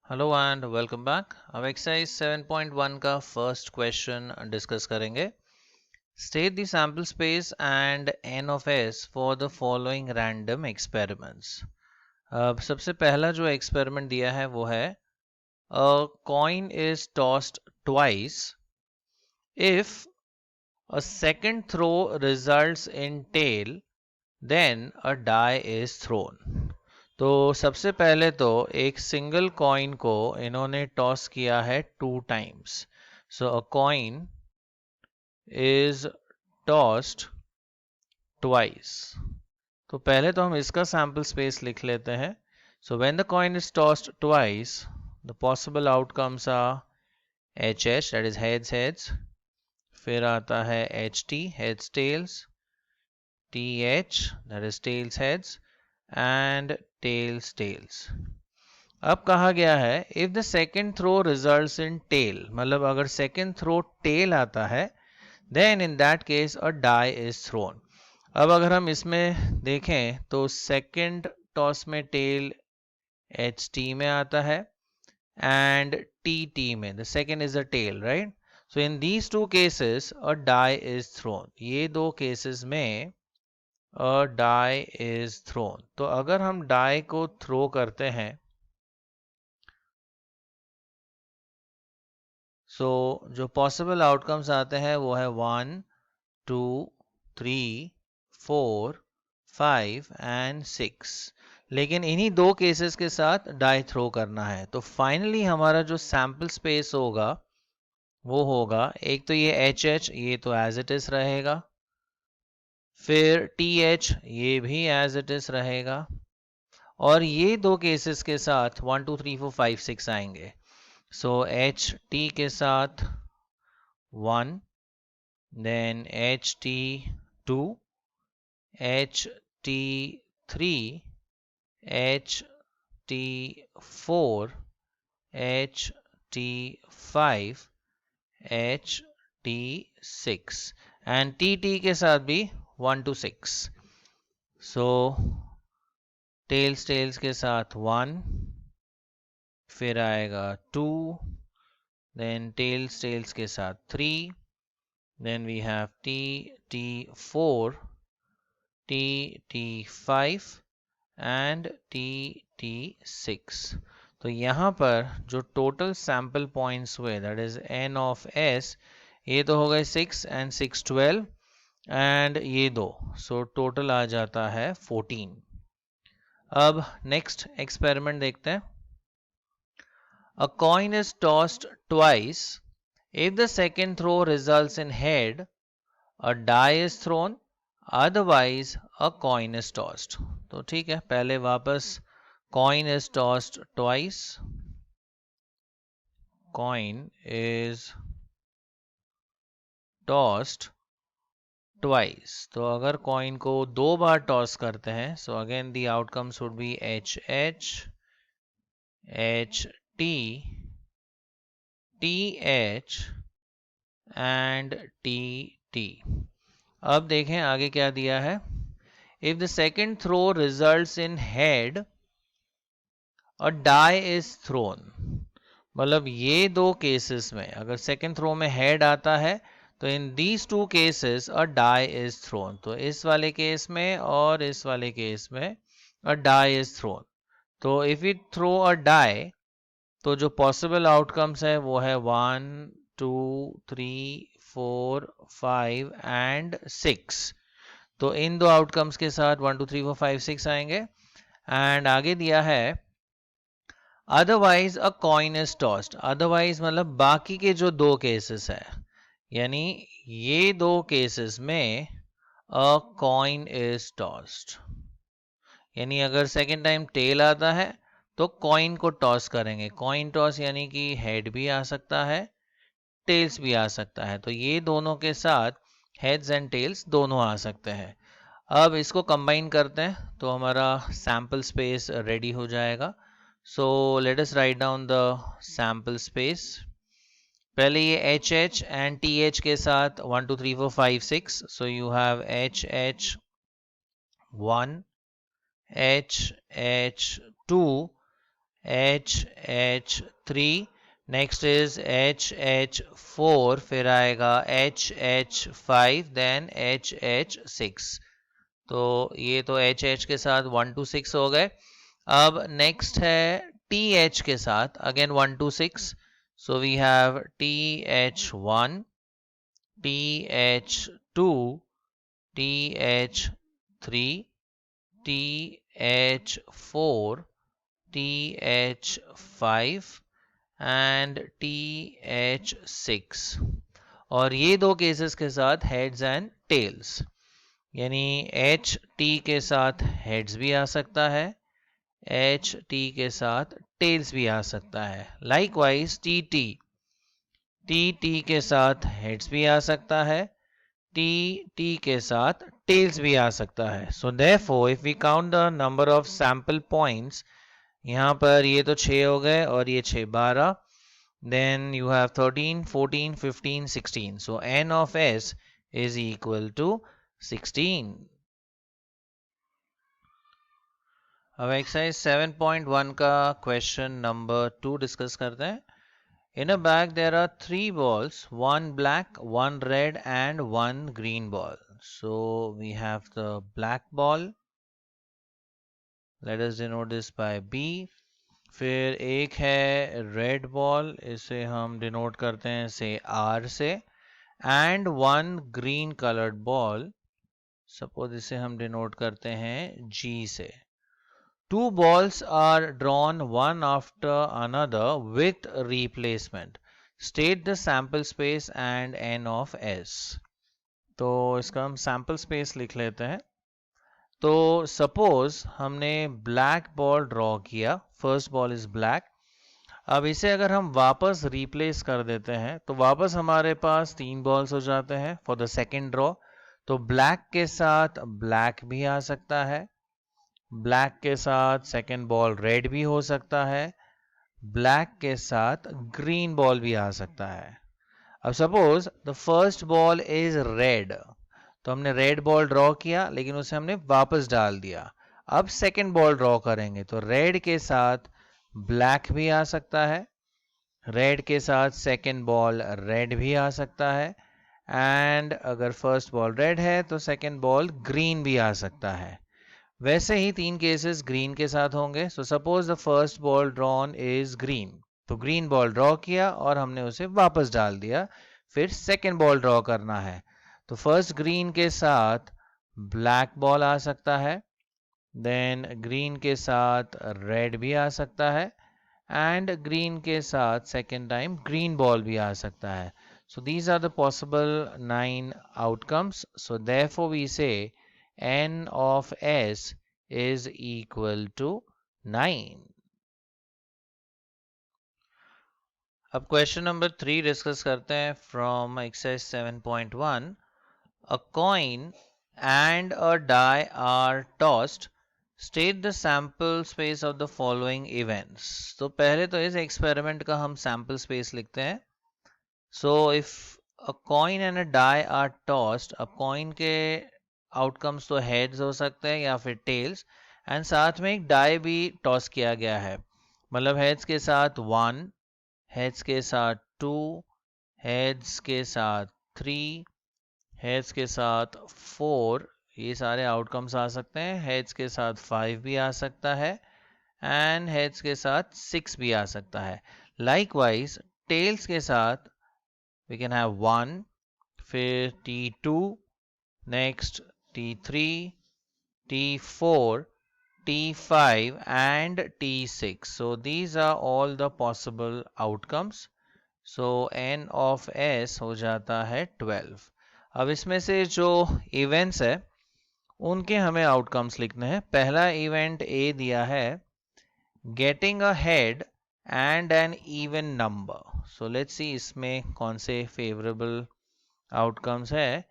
Hello and welcome back. अब exercise 7.1 का first question discuss करेंगे। State the sample space and n of S for the following random experiments. अब सबसे पहला जो एक्सपेरिमेंट दिया है वो है a coin is tossed twice if a second throw results in tail then a die is thrown. तो सबसे पहले तो एक सिंगल कॉइन को इन्होंने टॉस किया है 2 times. So a coin is tossed twice. तो पहले तो हम इसका सैंपल स्पेस लिख लेते हैं। So when the coin is tossed twice the possible outcomes are H H, that is heads heads, फिर आता है H T, heads tails, T H, that is tails heads, and tails tails. अब कहा गया है if the second throw results in tail, मतलब अगर second throw tail आता है then in that case a die is thrown. अब अगर हम इसमें देखें तो सेकेंड टॉस में टेल एच टी में आता है एंड टी टी में, the second is a tail, right? So in these two cases a die is thrown. ये दो केसेस में अ डाई इज थ्रोन। तो अगर हम डाई को थ्रो करते हैं सो जो पॉसिबल आउटकम्स आते हैं वो है 1, 2, 3, 4, 5 एंड 6। लेकिन इन्हीं दो केसेस के साथ डाई थ्रो करना है। तो फाइनली हमारा जो सैंपल स्पेस होगा वो होगा, एक तो ये एच एच, ये तो एज इट इज रहेगा, फिर टी एच, ये भी एज इट इज रहेगा, और ये दो केसेस के साथ 1, 2, 3, 4, 5, 6 आएंगे। सो एच टी के साथ 1, then HT2, HT3, HT4, HT5, HT6 and TT के साथ भी 1 to 6। सो टेल्स टेल्स के साथ 1, फिर आएगा 2, देन टेल्स टेल्स के साथ 3, then we have TT4, TT5 and TT6। तो यहाँ पर जो टोटल सैंपल पॉइंट्स हुए that is an of S, ये तो हो गए 6 एंड 6 12 एंड ये दो, सो टोटल आ जाता है 14। अब नेक्स्ट एक्सपेरिमेंट देखते हैं। A coin is tossed twice if the second throw results in head a die is thrown, otherwise a coin is tossed. तो ठीक है, पहले वापस coin is tossed twice, coin is tossed twice. तो अगर coin को दो बार टॉस करते हैं so again the outcomes would be H H, H T, T H and T T. अब देखें आगे क्या दिया है। If the second throw results in head a die is thrown, मतलब ये दो केसेस में अगर सेकेंड थ्रो में हेड आता है तो in these two cases a die is thrown. तो इस वाले केस में और इस वाले केस में अ डाई इज थ्रोन। तो if you throw a die तो जो पॉसिबल आउटकम्स है वो है 1, 2, 3, 4, 5 एंड 6। तो इन दो आउटकम्स के साथ 1, 2, 3, 4, 5, 6 आएंगे। एंड आगे दिया है otherwise a coin is tossed. Otherwise मतलब बाकी के जो दो केसेस है, यानी ये दो केसेस में अ कॉइन इज टॉस्ड, यानी अगर सेकेंड टाइम टेल आता है तो कॉइन को टॉस करेंगे। कॉइन टॉस यानी कि हेड भी आ सकता है, टेल्स भी आ सकता है। तो ये दोनों के साथ हेड्स एंड टेल्स दोनों आ सकते हैं। अब इसको कंबाइन करते हैं तो हमारा सैंपल स्पेस रेडी हो जाएगा। So let us write down the sample space. पहले ये H H and T H के साथ 1, 2, 3, 4, 5, 6। So you have H H 1, H H 2, HH3, next is HH4, फिर आएगा HH5, देन HH6। तो ये तो HH के साथ 1 to 6 हो गए। अब नेक्स्ट है TH के साथ, again 1 to 6। So we have TH1, TH2, TH3, TH4, TH5 and TH6। और ये दो केसेस के साथ हेड्स एंड टेल्स, यानी HT के साथ हेड्स भी आ सकता है, HT के साथ टेल्स भी आ सकता है। लाइकवाइज TT के साथ हेड्स भी आ सकता है, TT के साथ टेल्स भी आ सकता है। So therefore if we count the number of sample points, यहाँ पर ये तो 6 हो गए और ये 6 12, then you have 13, 14, 15, 16. So n of s is equal to 16. अब एक्सरसाइज 7.1 का क्वेश्चन नंबर 2 डिस्कस करते हैं। In a bag there are 3 balls, one black, one red and one green ball. So we have the black ball. Let us denote this by B. फिर एक है red ball, इसे हम denote करते हैं से आर से, and one green coloured ball, suppose इसे हम डिनोट करते हैं जी से। Two balls are drawn one after another with replacement, state the sample space and n of S. तो इसका हम सैंपल स्पेस लिख लेते हैं। तो सपोज हमने ब्लैक बॉल ड्रॉ किया, फर्स्ट बॉल इज ब्लैक। अब इसे अगर हम वापस रिप्लेस कर देते हैं तो वापस हमारे पास 3 बॉल्स हो जाते हैं फॉर द सेकेंड ड्रॉ। तो ब्लैक के साथ ब्लैक भी आ सकता है, ब्लैक के साथ सेकेंड बॉल रेड भी हो सकता है, ब्लैक के साथ ग्रीन बॉल भी आ सकता है। अब suppose the first ball is red, तो हमने रेड बॉल ड्रॉ किया लेकिन उसे हमने वापस डाल दिया। अब सेकेंड बॉल ड्रॉ करेंगे तो रेड के साथ ब्लैक भी आ सकता है, रेड के साथ सेकेंड बॉल रेड भी आ सकता है, एंड अगर फर्स्ट बॉल रेड है तो सेकेंड बॉल ग्रीन भी आ सकता है। वैसे ही 3 केसेस ग्रीन के साथ होंगे। So suppose the first ball drawn is green, तो ग्रीन बॉल ड्रॉ किया और हमने उसे वापस डाल दिया। फिर सेकेंड बॉल ड्रॉ करना है, तो फर्स्ट ग्रीन के साथ ब्लैक बॉल आ सकता है, देन ग्रीन के साथ रेड भी आ सकता है, एंड ग्रीन के साथ सेकेंड टाइम ग्रीन बॉल भी आ सकता है। So these are the possible 9 outcomes. So therefore we say n of s is equal to 9. अब क्वेश्चन नंबर 3 डिस्कस करते हैं from exercise 7.1। A coin and a die are tossed. State the sample space of the following events. तो पहले तो इस experiment का हम sample space लिखते हैं। So if a coin and a die are tossed, अब coin के outcomes तो heads हो सकते हैं या फिर tails, एंड साथ में एक die भी टॉस किया गया है। मतलब heads के साथ 1, heads के साथ 2, heads के साथ 3, heads के साथ 4, ये सारे आउटकम्स आ सकते हैं। heads के साथ 5 भी आ सकता है, एंड heads के साथ 6 भी आ सकता है। Likewise tails के साथ we can have 1, फिर T2, next T3, T4, T5 and T6. So these are all the possible outcomes. So n of s हो जाता है 12। अब इसमें से जो इवेंट्स है उनके हमें आउटकम्स लिखने हैं। पहला इवेंट A दिया है, getting a head and an even number. So let's see इसमें कौन से फेवरेबल आउटकम्स है।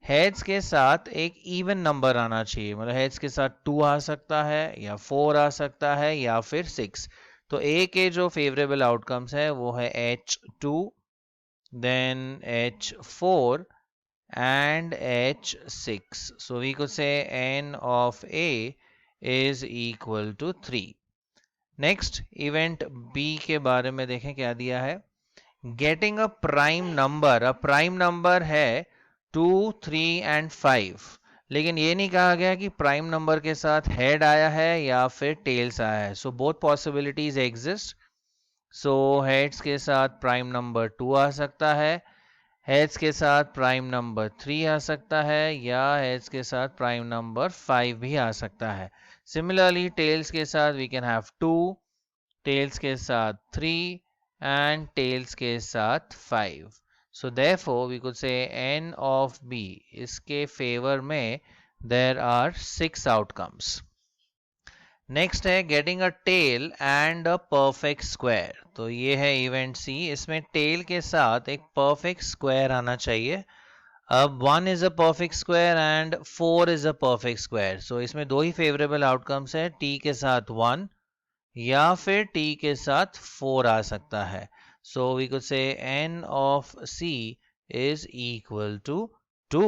हेड्स के साथ एक इवन नंबर आना चाहिए, मतलब हेड्स के साथ 2 आ सकता है या 4 आ सकता है या फिर 6। तो ए के जो फेवरेबल आउटकम्स है वो है H2, then H4 and H6. So we could say n of A is equal to 3. Next event B के बारे में देखें क्या दिया है। गेटिंग अ प्राइम नंबर है 2, 3 एंड 5, लेकिन ये नहीं कहा गया कि प्राइम नंबर के साथ हेड आया है या फिर टेल्स आया है। So both possibilities exist. So heads के साथ प्राइम नंबर 2 आ सकता है, हेड्स के साथ प्राइम नंबर 3 आ सकता है, या हेड्स के साथ प्राइम नंबर 5 भी आ सकता है। सिमिलरली टेल्स के साथ वी कैन हैव 2, टेल्स के साथ 3 and tails के साथ 5. So therefore we could say n of b इसके favor में there are 6 outcomes. नेक्स्ट है getting a tail and a perfect square. तो ये है इवेंट सी, इसमें टेल के साथ एक परफेक्ट स्क्वायर आना चाहिए। अब 1 is a perfect square and 4 is a perfect square. So इसमें दो ही फेवरेबल आउटकम्स है, टी के साथ 1 या फिर t के साथ 4 आ सकता है। So we could say n of c is equal to 2।